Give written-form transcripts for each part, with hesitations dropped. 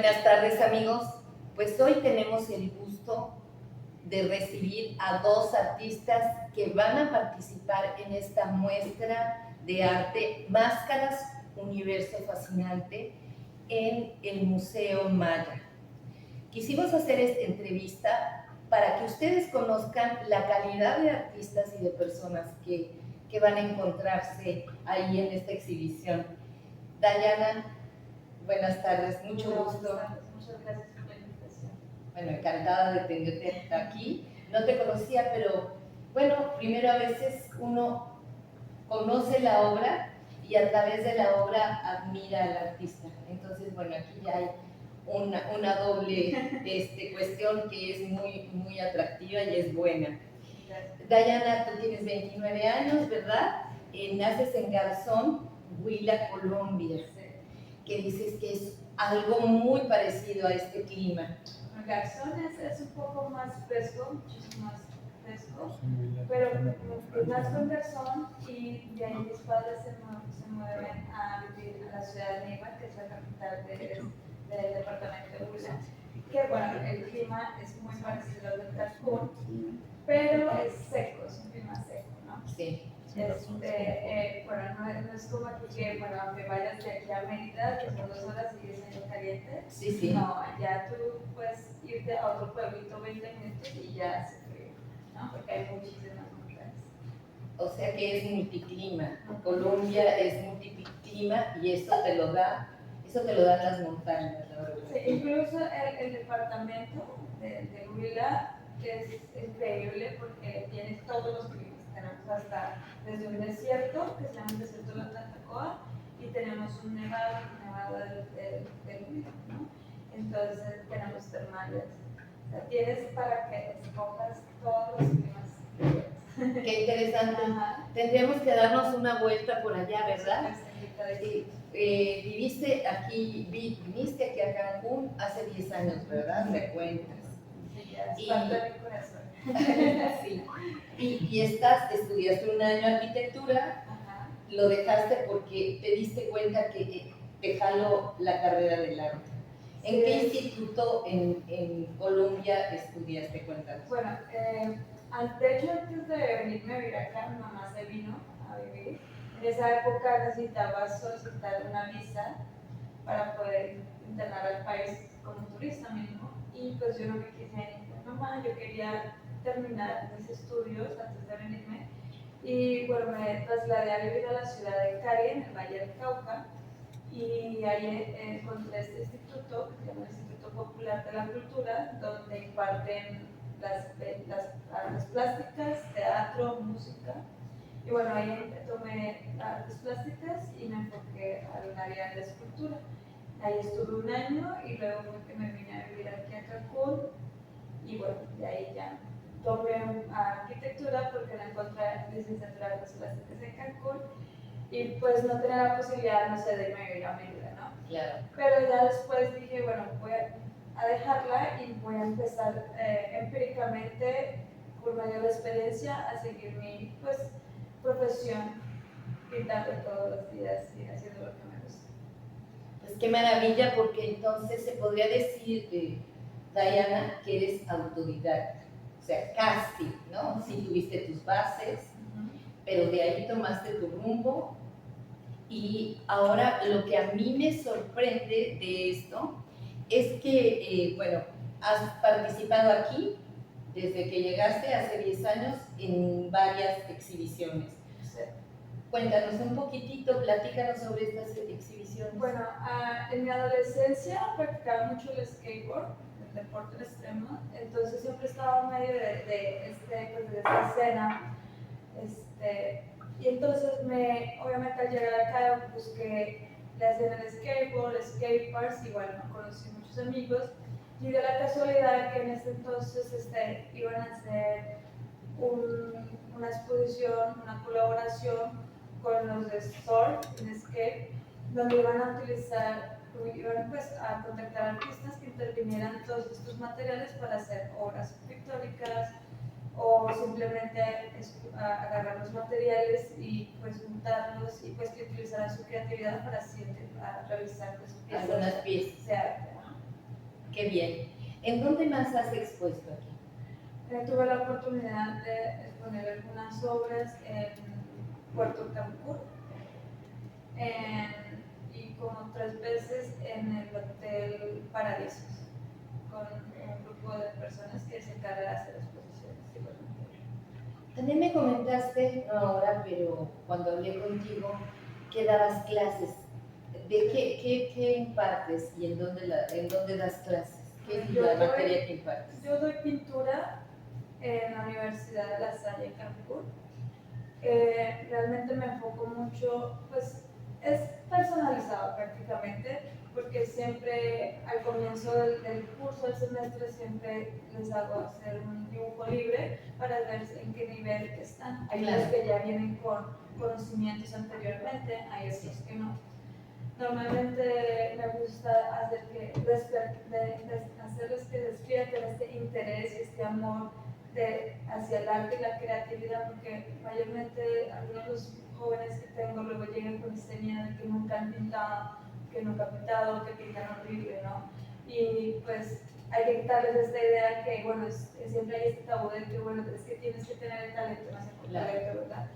Buenas tardes, amigos. Pues hoy tenemos el gusto de recibir a dos artistas que van a participar en esta muestra de arte Máscaras Universo Fascinante en el Museo Maya. Quisimos hacer esta entrevista para que ustedes conozcan la calidad de artistas y de personas que van a encontrarse ahí en esta exhibición. Dayana, buenas tardes, mucho gusto. Muchas gracias por la invitación. Bueno, encantada de tenerte aquí. No te conocía, pero bueno, primero a veces uno conoce la obra y a través de la obra admira al artista. Entonces, bueno, aquí ya hay una doble cuestión que es muy atractiva y es buena. Gracias. Dayana, tú tienes 29 años, ¿verdad? Naces en Garzón, Huila, Colombia. Sí. Que dices que es algo muy parecido a este clima. Garzón es un poco más fresco, muchísimo más fresco, pero nazco en Garzón y de ahí mis padres se mueven a vivir a la ciudad de Neiva, que es la capital del departamento de Huila. Que bueno, el clima es muy parecido al de Cancún, pero es seco, es un clima seco, ¿no? Sí. Bueno, no es como aquí que, bueno, aunque vayas de aquí a Mérida, que son 2 horas y sigue siendo caliente. Sí. No, ya tú puedes irte a otro pueblito 20 minutos y ya hace frío, ¿no? Porque hay muchísimas montañas. O sea que es multiclima. Colombia es multiclima y eso te lo dan las montañas, la verdad. Sí, incluso el departamento de Huila es increíble porque tiene todos los climas. Tenemos hasta desde un desierto, que se llama el desierto de la Tatacoa, y tenemos un nevado del Huila, ¿no? Entonces tenemos termales. O sea, tienes para que escojas todos los climas. Qué interesante. Ajá. Tendríamos que darnos una vuelta por allá, ¿verdad? Sí. Viniste aquí a Cancún hace 10 años, ¿verdad? Me cuentas. Sí, ya es parte de mi corazón. Sí. Y estudiaste un año arquitectura. Ajá. Lo dejaste porque te diste cuenta que te jaló la carrera del arte. ¿En qué instituto en Colombia estudiaste? Cuéntanos. Bueno, de hecho antes de venirme a vivir acá, mi mamá se vino a vivir. En esa época necesitaba solicitar una visa para poder internar al país como turista mínimo. Y pues yo no me quise ir con mamá, yo quería terminar mis estudios antes de venirme. Y bueno, me trasladé a vivir a la ciudad de Cali, en el Valle del Cauca, y ahí encontré este instituto, que se llama el Instituto Popular de la Cultura, donde imparten las artes plásticas, teatro, música. Y bueno, ahí tomé artes plásticas y me enfoqué al área de la escultura. Ahí estuve un año y luego fue que me vine a vivir aquí a Cancún, y bueno, de ahí ya tomé arquitectura porque no encontré licenciatura de artes plásticas en Cancún y pues no tenía la posibilidad, no sé, de irme a vivir a Mérida, ¿no? Claro. Pero ya después dije, bueno, voy a dejarla y voy a empezar empíricamente, por medio de la experiencia, a seguir mi pues, profesión, pintando todos los días y haciendo lo que me gusta. Pues qué maravilla, porque entonces se podría decir, Dayana, que eres autodidacta, o sea, casi, ¿no? Sí tuviste tus bases, pero de ahí tomaste tu rumbo. Y ahora lo que a mí me sorprende de esto es que, bueno, has participado aquí desde que llegaste hace 10 años en varias exhibiciones. Sí. Cuéntanos un poquitito, platícanos sobre estas exhibiciones. Bueno, en mi adolescencia practicaba mucho el skateboard, el deporte extremo, entonces siempre estaba en medio de esta escena. Y entonces, obviamente al llegar acá busqué la escena del skateboard, skateparks, y bueno, conocí muchos amigos, y de la casualidad que en ese entonces iban a hacer una exposición, una colaboración con los de surf y de skate, donde iban pues, a contactar artistas que intervinieran todos estos materiales para hacer obras pictóricas o simplemente agarrar los materiales y pues juntarlos y pues que utilizaran su creatividad para así realizar pues, algunas piezas de arte, ¿no? qué bien. ¿En dónde más has expuesto aquí? Tuve la oportunidad de exponer algunas obras en Puerto Cancún y como 3 veces en el Hotel Paradisos con un grupo de personas que se encarga de hacer exposiciones igualmente. También me comentaste, no ahora, pero cuando hablé contigo, que dabas clases. ¿De qué impartes y en dónde das clases? ¿Qué es la materia que impartes? Yo doy pintura en la Universidad de La Salle, Cancún. Realmente me enfoco mucho, pues es personalizado prácticamente, porque siempre al comienzo del curso, del semestre, siempre les hago hacer un dibujo libre para ver en qué nivel están. Hay los que ya vienen con conocimientos anteriormente, hay otros que no. Normalmente me gusta hacerles que despierten este interés y este amor hacia el arte y la creatividad, porque mayormente algunos de los jóvenes que tengo luego llegan con este miedo de que nunca han pintado, que pintan horrible, ¿no? Y pues hay que quitarles esta idea que, bueno, siempre hay este tabú de que, bueno, es que tienes que tener el talento, no sé por talento, ¿verdad?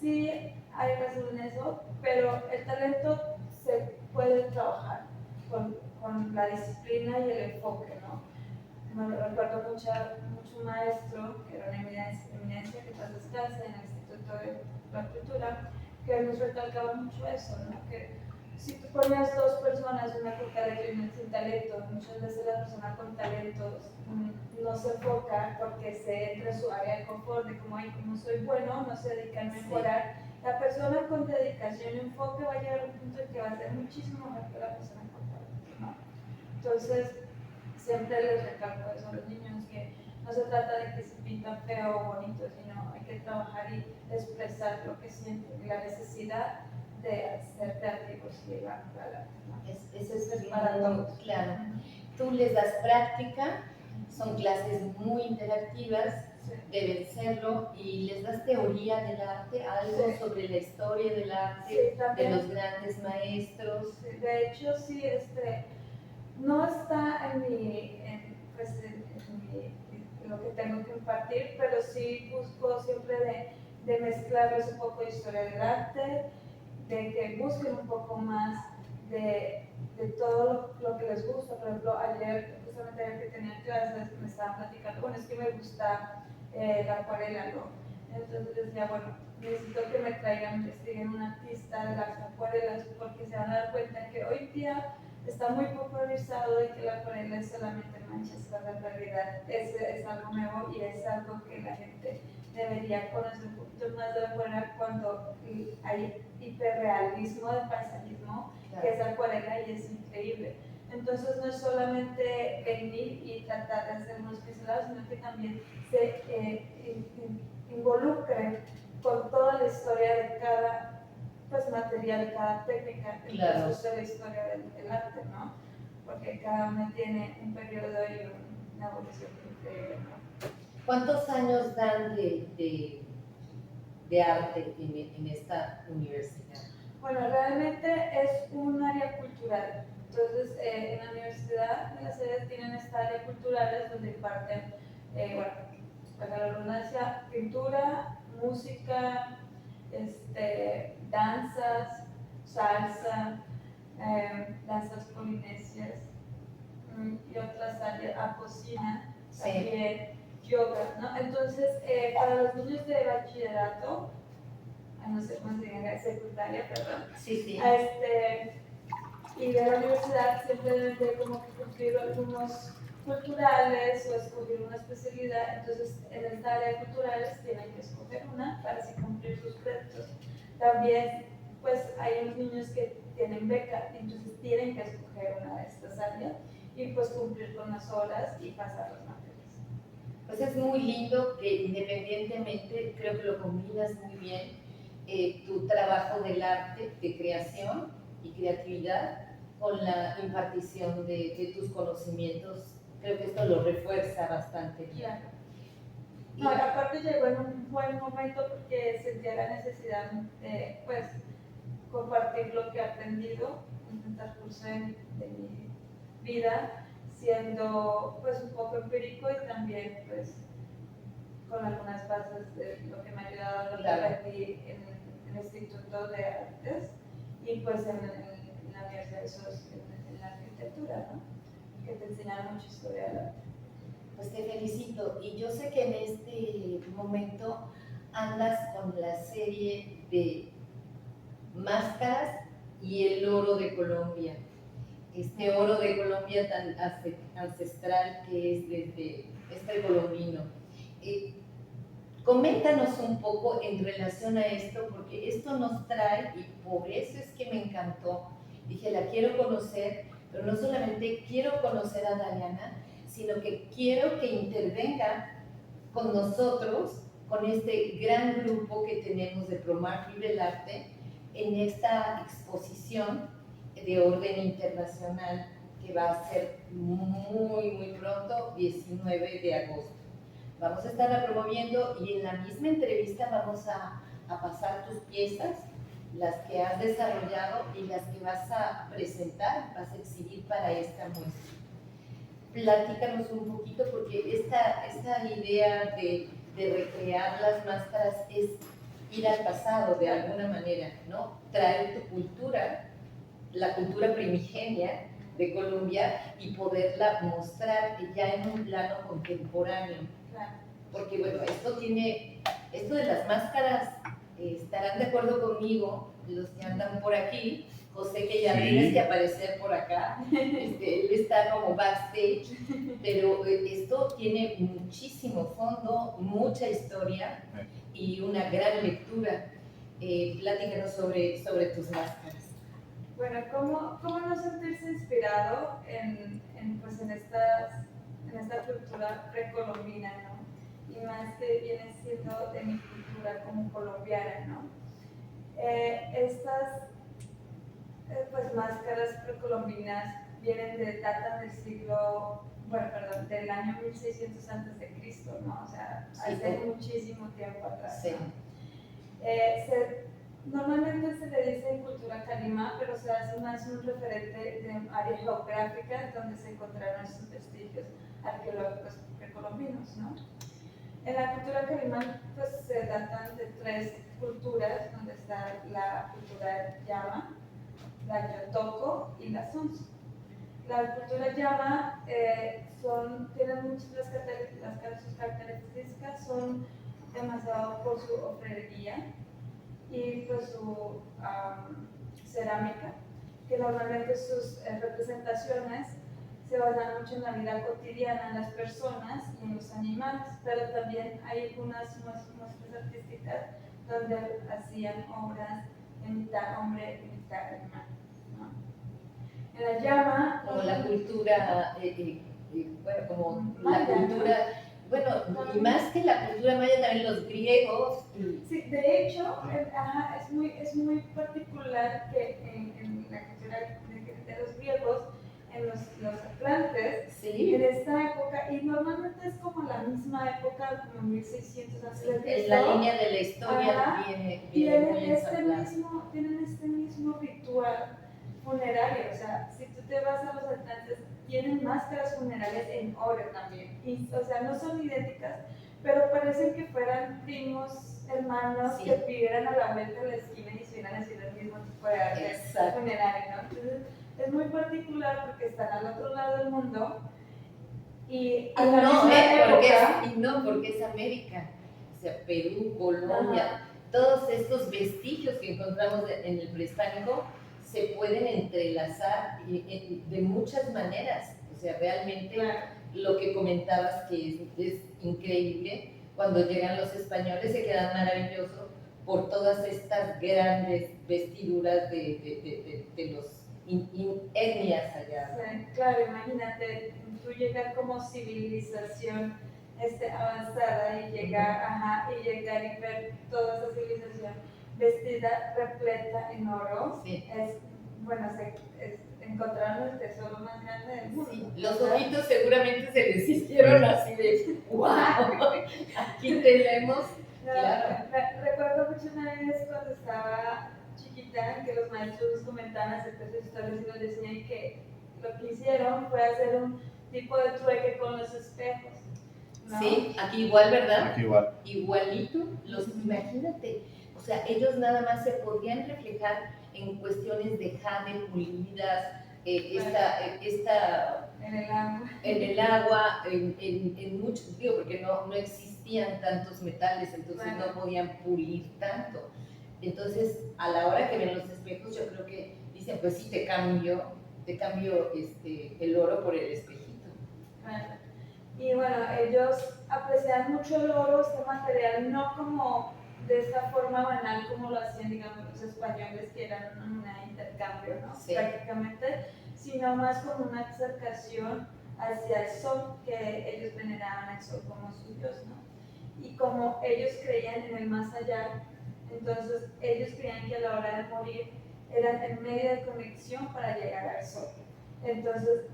Sí, hay razón en eso, pero el talento se puede trabajar con la disciplina y el enfoque, ¿no? Me recuerdo mucho un maestro que era una eminencia que tras descansa en el Instituto de la Cultura, que nos recalcaba mucho eso, ¿no? Que si tú pones 2 personas, una con talento y una sin talento, muchas veces la persona con talento no se enfoca porque se entra en su área de confort, de como, ay, como soy bueno, no se dedica a mejorar. Sí. La persona con dedicación y enfoque va a llegar a un punto en que va a ser muchísimo mejor que la persona con talento, ¿no? Entonces, siempre les recalco eso a los niños, que no se trata de que se pintan feo o bonito, sino hay que trabajar y expresar lo que sienten y la necesidad de ser creativos y llegar al arte, ¿no? Eso es para todos. Claro. Tú les das práctica, son clases muy interactivas, sí. Deben serlo, y les das teoría del arte, algo sí. Sobre la historia del arte, sí, de los grandes maestros. Sí, de hecho, sí, no está en lo que tengo que impartir, pero sí busco siempre de mezclarles un poco de historia del arte, de que busquen un poco más de todo lo que les gusta. Por ejemplo, justamente ayer que tenía clases, me estaban platicando, bueno, es que me gusta la acuarela, ¿no? Entonces les decía, bueno, necesito que me investiguen un artista de las acuarelas, porque se van a dar cuenta que hoy día está muy popularizado de que la acuarela es solamente manchas, cuando en realidad es algo nuevo y es algo que la gente debería conocer un poquito más de afuera, cuando hay hiperrealismo de paisajismo, claro. Que es acuarela y es increíble. Entonces no es solamente venir y tratar de hacer unos pincelados, sino que también se involucre con toda la historia de cada material, cada técnica, claro. Entonces de la historia del arte, ¿no? Porque cada uno tiene un periodo y una evolución increíble, ¿no? ¿Cuántos años dan de arte en esta universidad? Bueno, realmente es un área cultural. Entonces, en la universidad de las sedes tienen esta área cultural donde imparten, para la redundancia, pintura, música, danzas, salsa, danzas polinesias y otras áreas, cocina, sí. También yoga, ¿no? Entonces, para los niños de bachillerato, no sé cómo se diga, secundaria, perdón, sí, sí. Y de la universidad siempre deben de como que cumplir algunos culturales o escoger una especialidad. Entonces, en esta área de culturales tienen que escoger una para así cumplir sus créditos. También, pues, hay unos niños que tienen beca, entonces tienen que escoger una de estas áreas y pues cumplir con las horas y pasar las materias. Pues es muy lindo que independientemente, creo que lo combinas muy bien, tu trabajo del arte, de creación y creatividad, con la impartición de tus conocimientos. Creo que esto lo refuerza bastante bien. Claro. No, aparte llegó en un buen momento porque sentía la necesidad de, pues, compartir lo que he aprendido en el transcurso de mi vida. siendo pues un poco empírico y también pues con algunas bases de lo que me ha ayudado, lo que aprendí en el Instituto de Artes y pues en la Universidad de SOS, en la arquitectura, ¿no? Que te enseñaron mucha historia del arte. Pues te felicito, y yo sé que en este momento andas con la serie de máscaras y el oro de Colombia. Este oro de Colombia tan ancestral que es precolombino. Coméntanos un poco en relación a esto, porque esto nos trae, y por eso es que me encantó. Dije, la quiero conocer, pero no solamente quiero conocer a Dariana, sino que quiero que intervenga con nosotros, con este gran grupo que tenemos de Promar Libre el Arte, en esta exposición de orden internacional que va a ser muy pronto, 19 de agosto. Vamos a estarla promoviendo y en la misma entrevista vamos a pasar tus piezas, las que has desarrollado y las que vas a presentar, vas a exhibir para esta muestra. Platícanos un poquito, porque esta idea de recrear las máscaras es ir al pasado de alguna manera, ¿no? Traer tu cultura, la cultura primigenia de Colombia, y poderla mostrar ya en un plano contemporáneo. Porque bueno, esto de las máscaras, estarán de acuerdo conmigo los que andan por aquí. José, que ya tienes que aparecer por acá, él está como backstage, pero esto tiene muchísimo fondo, mucha historia y una gran lectura. Platícanos sobre tus máscaras. Bueno, ¿cómo no sentirse inspirado en esta cultura precolombina, ¿no? Y más que viene siendo de mi cultura como colombiana, ¿no? Estas pues máscaras precolombinas datan del año 1600 antes de Cristo, ¿no? O sea, hace muchísimo tiempo atrás. Sí. Normalmente se le dice cultura calima, pero se hace más un referente de área geográfica donde se encontraron estos vestigios arqueológicos precolombinos, ¿no? En la cultura calima pues se datan de 3 culturas, donde está la cultura llama, la yotoco y la sonso. La cultura llama tienen muchas sus características, son demasiado por su orfebrería y pues su cerámica, que normalmente sus representaciones se basan mucho en la vida cotidiana de las personas y en los animales, pero también hay algunas muestras artísticas donde hacían obras en mitad hombre y mitad animal, ¿no? En la llama, como la cultura, la cultura, y más que la cultura maya, también los griegos. Sí, de hecho, es muy particular que en la cultura de los griegos, en los atlantes, sí, en esta época, y normalmente es como la misma época, como 1600 antes de Cristo. En la línea de la historia tienen este mismo ritual funerario. O sea, si tú te vas a los atlantes, tienen máscaras funerarias en oro también. O sea, no son idénticas, pero parecen que fueran primos, hermanos, que vivieran a la vuelta de la esquina y estuvieran haciendo el mismo tipo de arte funerario, ¿no? Entonces, es muy particular porque están al otro lado del mundo y a la misma época. Porque es América. O sea, Perú, Colombia, todos estos vestigios que encontramos en el prehispánico se pueden entrelazar de muchas maneras. O sea, realmente lo que comentabas que es increíble, cuando llegan los españoles se quedan maravillosos por todas estas grandes vestiduras de los etnias allá. Sí, claro, imagínate, tú llegar como civilización avanzada y llegar y ver toda esa civilización vestida, repleta en oro. Sí. Encontraron el tesoro más grande del mundo. Sí, los ojitos seguramente se les hicieron así de ¡wow! Aquí tenemos. Claro. Recuerdo mucho una vez cuando estaba chiquita que los maestros nos comentaban acerca de sus historias y nos decían que lo que hicieron fue hacer un tipo de trueque con los espejos, ¿no? Sí, aquí igual, ¿verdad? Aquí igual. Igualito, imagínate, o sea, ellos nada más se podían reflejar en cuestiones de jade pulidas, en el agua, en muchos, digo, porque no existían tantos metales, entonces no podían pulir tanto. Entonces, a la hora que ven los espejos, yo creo que dicen, pues sí, te cambio el oro por el espejito. Claro. Y bueno, ellos apreciaban mucho el oro, este material, no como de esta forma banal como lo hacían, digamos, los españoles, que eran un intercambio, ¿no? Sí. Prácticamente, sino más como una acercación hacia el sol, que ellos veneraban al sol como su dios, ¿no? Y como ellos creían en el más allá, entonces ellos creían que a la hora de morir eran el medio de conexión para llegar al sol. Entonces,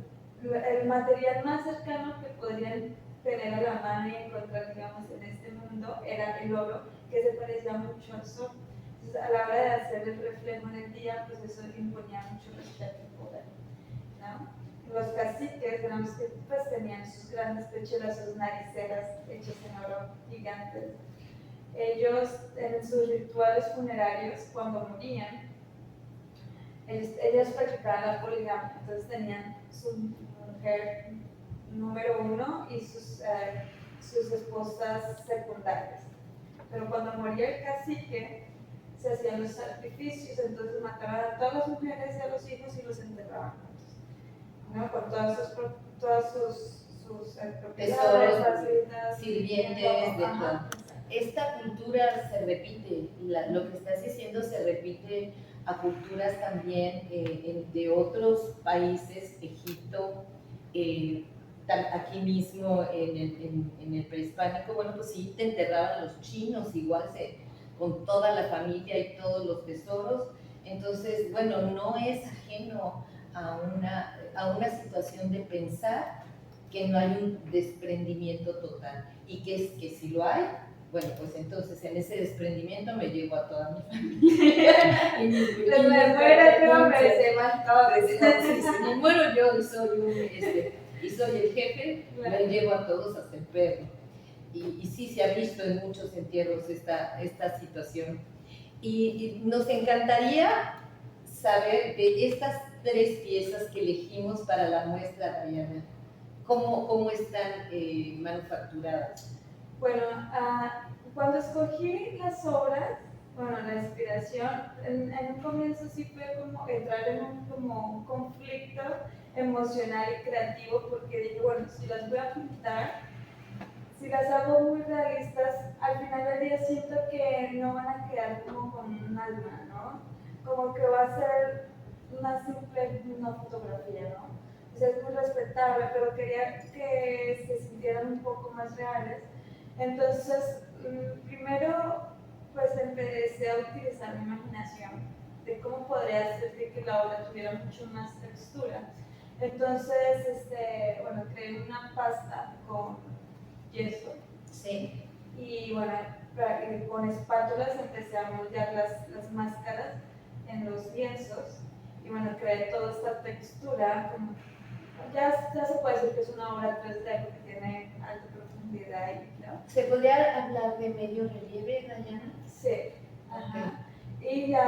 el material más cercano que podrían tener a la mano y encontrar, digamos, en este mundo era el oro, que se parecía mucho al sol. Entonces, a la hora de hacer el reflejo en el día, pues eso imponía mucho respeto y poder, ¿no? Los caciques eran los que pues, tenían sus grandes pechugas, sus nariceras hechas en oro gigantes. Ellos, en sus rituales funerarios, cuando morían, ellos practicaban la poligamia, entonces tenían su mujer número uno y sus esposas secundarias. Pero cuando moría el cacique, se hacían los sacrificios, entonces mataban a todas las mujeres y a los hijos y los enterraban juntos, ¿no? Con todas sus propiedades, tesoros, sirvientes, de todo. Esta cultura se repite, lo que estás diciendo se repite a culturas también de otros países, Egipto, aquí mismo en el prehispánico, bueno, pues sí, te enterraban los chinos, igual con toda la familia y todos los tesoros. Entonces, bueno, no es ajeno a una situación de pensar que no hay un desprendimiento total y que si lo hay, bueno, pues entonces en ese desprendimiento me llevo a toda mi familia. Y se van todos. Si me muero yo y soy el jefe, me llevo a todos hasta el perro. Y sí se ha visto en muchos entierros esta situación. Y nos encantaría saber de estas 3 piezas que elegimos para la muestra, Diana, ¿cómo están manufacturadas? Bueno, cuando escogí las obras, bueno, la inspiración, en un comienzo sí fue como entrar en un conflicto emocional y creativo, porque dije, bueno, si las voy a pintar, si las hago muy realistas, al final del día siento que no van a quedar como con un alma, ¿no? Como que va a ser una fotografía, ¿no? O sea, es muy respetable, pero quería que se sintieran un poco más reales. Entonces, primero, pues empecé a utilizar mi imaginación de cómo podría hacer que la obra tuviera mucho más textura. Entonces, bueno, creé una pasta con yeso. Sí. Y bueno, con espátulas empecé a moldear las máscaras en los lienzos. Y bueno, creé toda esta textura. Ya se puede decir que es una obra 3D porque tiene alta profundidad. ¿No? ¿Se podría hablar de medio relieve, Dayana? Sí. Ajá. Okay. Y ya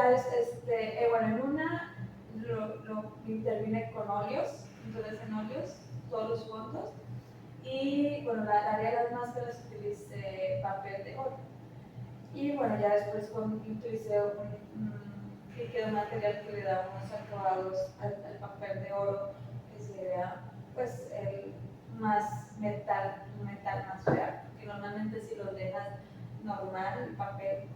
bueno, en una lo intervine con óleos, entonces en óleos, todos los fondos. Y bueno, la área de las máscaras utilicé papel de oro. Y bueno, ya después utilicé un líquido material que le da unos acabados al papel de oro, que sería pues el metal más real, porque normalmente si lo dejas normal, el papel,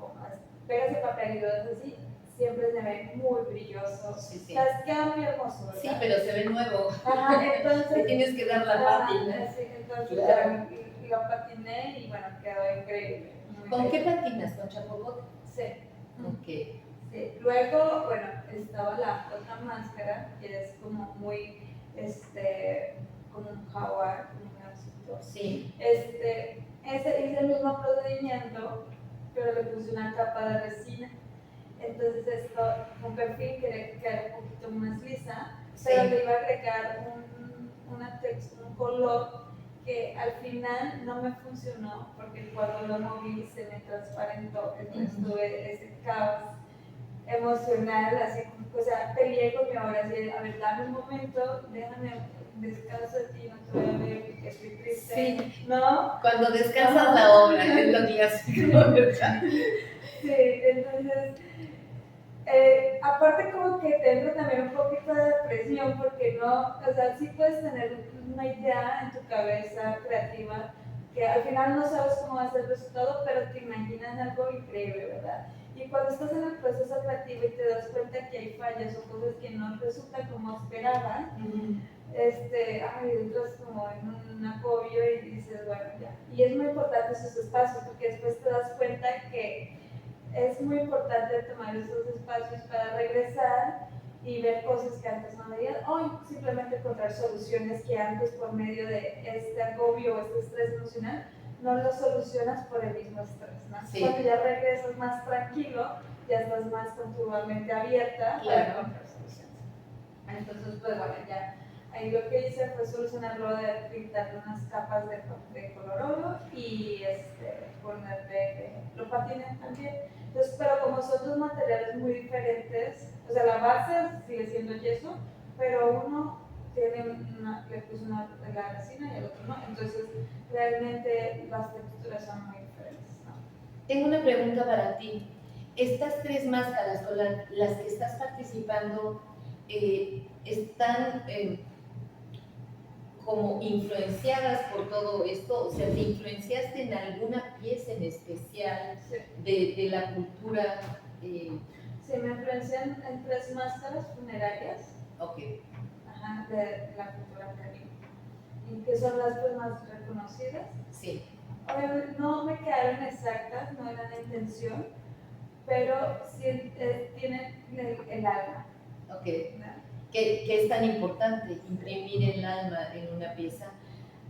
pegas el papel y lo dejas así, siempre se ve muy brilloso. Sí, sí. Queda muy hermoso, ¿verdad? Sí, pero se ve nuevo. Ajá, entonces... Le tienes que dar la patina. Sí, entonces claro. lo patiné y bueno, quedó increíble. ¿Con qué patinas? ¿Con chapopote? Sí. Ok. Sí. Luego, bueno, estaba la otra máscara, que es como muy, como un jaguar, como un osito. Sí. Hice el mismo procedimiento, pero le puse una capa de resina. Entonces esto, un perfil que queda un poquito más lisa, pero le iba a agregar un color que al final no me funcionó porque cuando lo moví se me transparentó, entonces tuve ese caos emocional, así como, o sea, peleé con mi obra, así, a ver, dame un momento, déjame descanso de ti, no te voy a ver porque estoy triste, Sí. ¿no? Cuando descansas la obra, es lo clásico, ¿verdad? Sí, entonces, aparte como que te entra también un poquito de depresión porque no, o sea, sí puedes tener una idea en tu cabeza creativa que al final no sabes cómo va a ser el resultado, pero te imaginas algo increíble, ¿verdad? Y cuando estás en el proceso creativo y te das cuenta que hay fallas o cosas que no resultan como esperaban, entras como en un agobio y dices, bueno, ya. Y es muy importante esos espacios porque después te das cuenta que es muy importante tomar esos espacios para regresar y ver cosas que antes no veías o simplemente encontrar soluciones que antes por medio de este agobio o este estrés emocional no lo solucionas por el mismo estrés, ¿no? Sí. Cuando ya regresas más tranquilo, ya estás más con tu mente abierta para encontrar soluciones. Entonces, pues bueno, ya ahí lo que hice fue solucionarlo de pintarle unas capas de color oro y ponerle, lo patiné también. Entonces, pero como son dos materiales muy diferentes, o sea, la base sigue siendo yeso, pero uno le puse una de la resina y el otro no, entonces realmente las texturas son muy diferentes, ¿no? Tengo una pregunta para ti. Estas 3 máscaras con las que estás participando están como influenciadas por todo esto, o sea, ¿te influenciaste en alguna pieza en especial de la cultura? Sí, me influencié en 3 máscaras funerarias. Ok. Ajá, de la cultura caribe, y que son las pues, más reconocidas. Sí. Obviamente no me quedaron exactas, no era la intención, pero sí tienen el alma. Ok. ¿Qué es tan importante imprimir el alma en una pieza?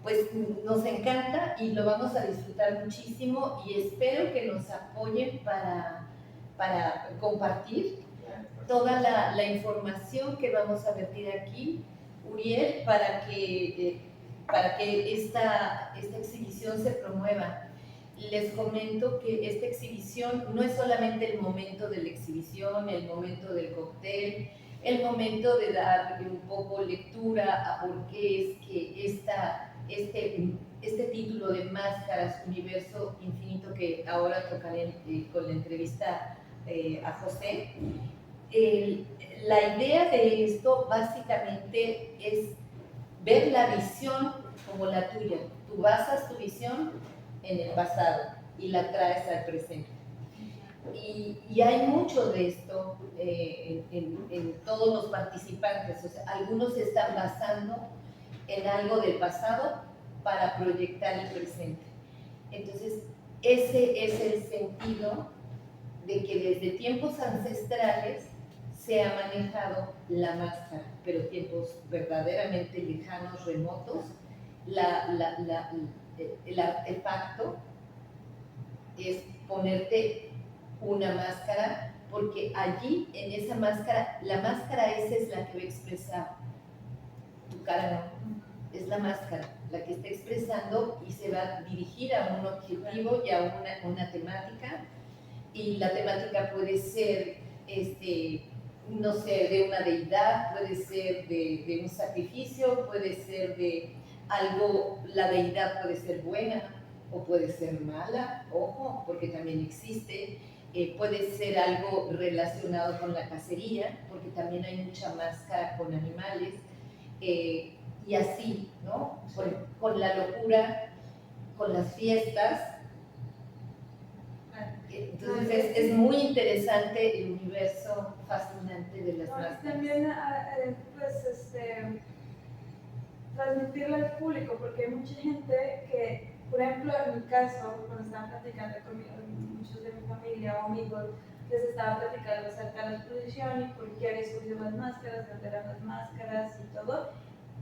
Pues nos encanta y lo vamos a disfrutar muchísimo y espero que nos apoyen para compartir toda la información que vamos a vertir aquí, Uriel, para que esta exhibición se promueva. Les comento que esta exhibición no es solamente el momento de la exhibición, el momento del cóctel, el momento de darle un poco lectura a por qué es que este título de Máscaras, Universo Infinito, que ahora tocaré con la entrevista a José. La idea de esto básicamente es ver la visión como la tuya. Tú basas tu visión en el pasado y la traes al presente. Y hay mucho de esto en todos los participantes. O sea, algunos se están basando en algo del pasado para proyectar el presente. Entonces, ese es el sentido de que desde tiempos ancestrales se ha manejado la máscara, pero tiempos verdaderamente lejanos, remotos, el artefacto es ponerte una máscara, porque allí, en esa máscara, la máscara esa es la que va a expresar, tu cara no, es la máscara la que está expresando y se va a dirigir a un objetivo y a una temática, y la temática puede ser, no sé, de una deidad, puede ser de un sacrificio, puede ser de algo, la deidad puede ser buena o puede ser mala, ojo, porque también existe, puede ser algo relacionado con la cacería, porque también hay mucha máscara con animales, y así, ¿no? Con la locura, con las fiestas. Entonces es muy interesante el universo fascinante de las máscaras. También, pues, transmitirlo al público, porque hay mucha gente que, por ejemplo, en mi caso, cuando estaba platicando con muchos de mi familia o amigos, les estaba platicando acerca de la exposición y por qué había escogido las máscaras, dónde eran las máscaras y todo,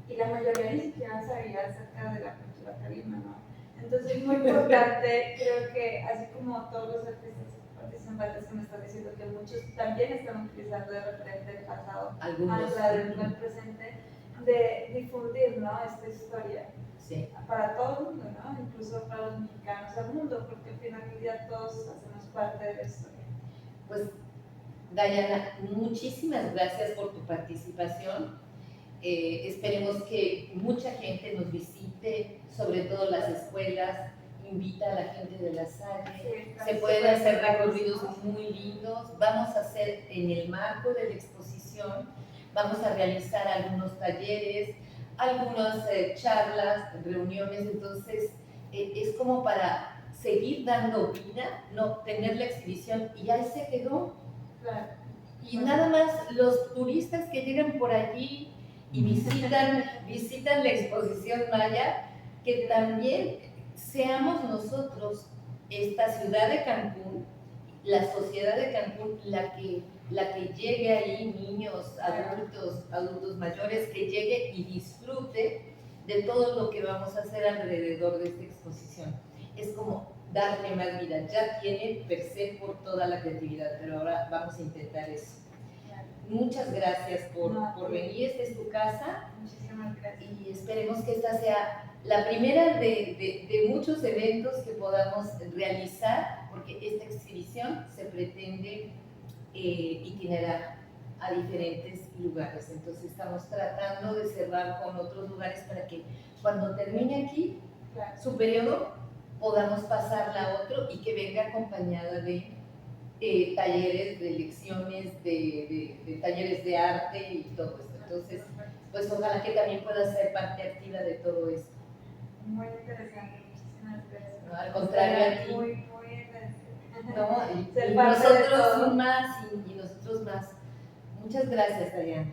y la mayoría ni siquiera sabía acerca de la cultura caribe, ¿no? Entonces es muy importante, creo que así como todos los artistas participantes que me están diciendo que muchos también están utilizando de referente el pasado algunos del presente, de difundir, ¿no? Esta historia Sí. para todo el mundo, ¿no? Incluso para los mexicanos del mundo, porque al final del día todos hacemos parte de la historia. Pues, Dayana, muchísimas gracias por tu participación. Esperemos que mucha gente nos visite, sobre todo las escuelas, invita a la gente de la Salle. Sí, Se pueden hacer recorridos muy lindos. Vamos a hacer en el marco de la exposición, vamos a realizar algunos talleres, algunas charlas, reuniones. Entonces, es como para seguir dando vida, no tener la exhibición y ahí se quedó. Claro. Y nada más los turistas que llegan por allí y visitan la exposición Maya, que también seamos nosotros, esta ciudad de Cancún, la sociedad de Cancún, la que llegue ahí, niños, adultos mayores, que llegue y disfrute de todo lo que vamos a hacer alrededor de esta exposición. Es como darle más vida. Ya tiene per se por toda la creatividad, pero ahora vamos a intentar eso. Muchas gracias por venir, esta es tu casa. Muchísimas gracias. Y esperemos que esta sea la primera de muchos eventos que podamos realizar, porque esta exhibición se pretende itinerar a diferentes lugares. Entonces estamos tratando de cerrar con otros lugares para que cuando termine aquí su periodo podamos pasarla a otro y que venga acompañada de talleres, de lecciones, de talleres de arte y todo esto. Entonces, pues ojalá que también pueda ser parte activa de todo esto. Muy interesante, muchísimas gracias. No, al contrario a ti. Muy agradecida. No, y Ser parte de nosotros todo. más y nosotros más. Muchas gracias, Dayana.